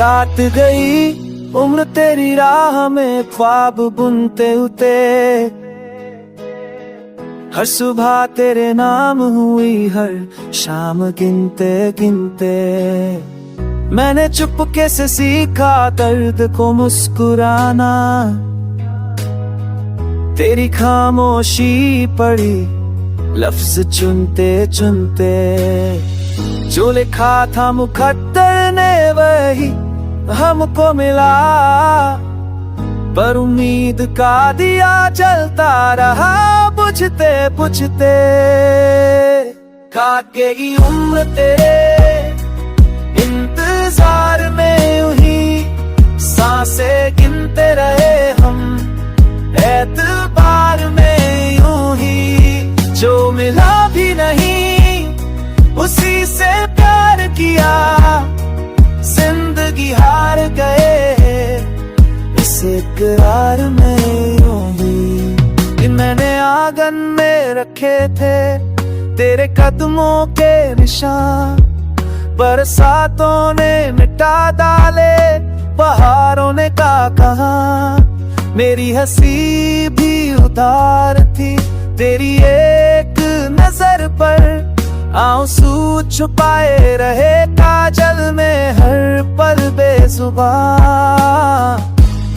काट गई उम्र तेरी राह में ख्वाब बुनते उते, हर सुबह तेरे नाम हुई हर शाम गिनते गिनते। मैंने चुपके से सीखा दर्द को मुस्कुराना, तेरी खामोशी पड़ी लफ्ज चुनते चुनते। जो लिखा था मुकद्दर ने वही हमको मिला, पर उम्मीद का दिया जलता रहा बुझते बुझते। काट गई उम्र तेरे इंतजार में यूं ही सांसें गिनते रहे हम, एतबार में यूं ही। जो मिला भी नहीं उसी से प्यार किया, जिंदगी हार गए इस इकरार में यूं ही। मैंने आंगन में रखे थे तेरे कदमों के निशान, बरसातों ने मिटा डाले बहारों ने कहा। मेरी हंसी भी उदार थी तेरी एक नजर पर, आंसू छुपाए रहे काजल में हर पल बेजुबान।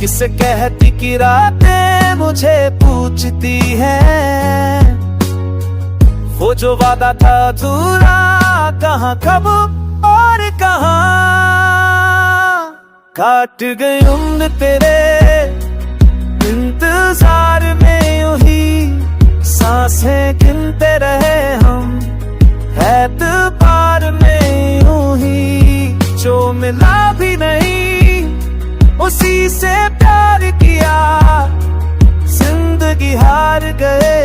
किसे कहती कि रातें मुझे पूछती हैं, वो जो वादा था अधूरा कहाँ कब और कहाँ। काट गई उम्र तेरे इंतजार में यूं ही सांसें गिनते रहे हम, एतबार में यूं ही। जो मिला भी नहीं उसी से प्यार किया, जिंदगी हार गए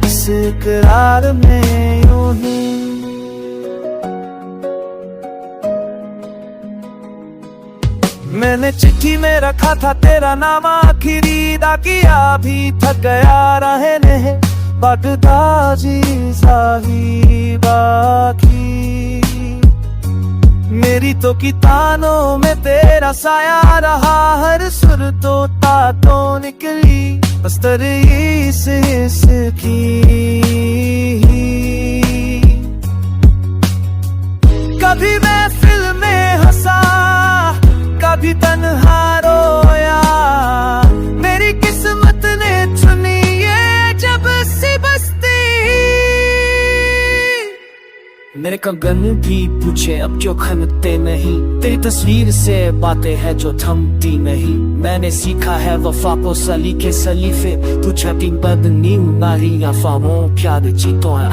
इस इकरार में यूं ही। मैंने चिट्ठी में रखा था तेरा नाम आखिरी दा किया, भी थक गया रहने बगदा जी साही बाकी। मेरी तो कितानों में तेरा साया रहा, हर सुर तो तातों निकली बस तेरी से की। कभी महफिल में हंसा कभी तन्हा रोया, मेरी किस्मत ने चुनी ये जब से बस्ती। मेरे कंगन भी पूछे अब क्यों खनकते नहीं, तेरी तस्वीर से बातें हैं जो थमती नहीं। मैंने सीखा है वफा को सलीके सलीफे, तू छठी बदनी नारी अफवाहों प्यार जीतों है।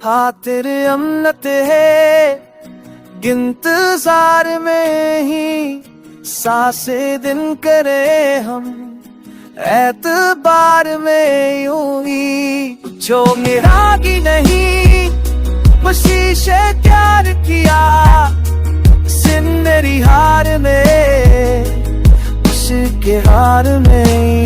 हाँ तेरे अमनत है इंतजार में ही सांसें दिन करे हम, एतबार में यूं ही। जो मेरा की नहीं खुशी से प्यार किया, जिंदगी हार में उसके हार में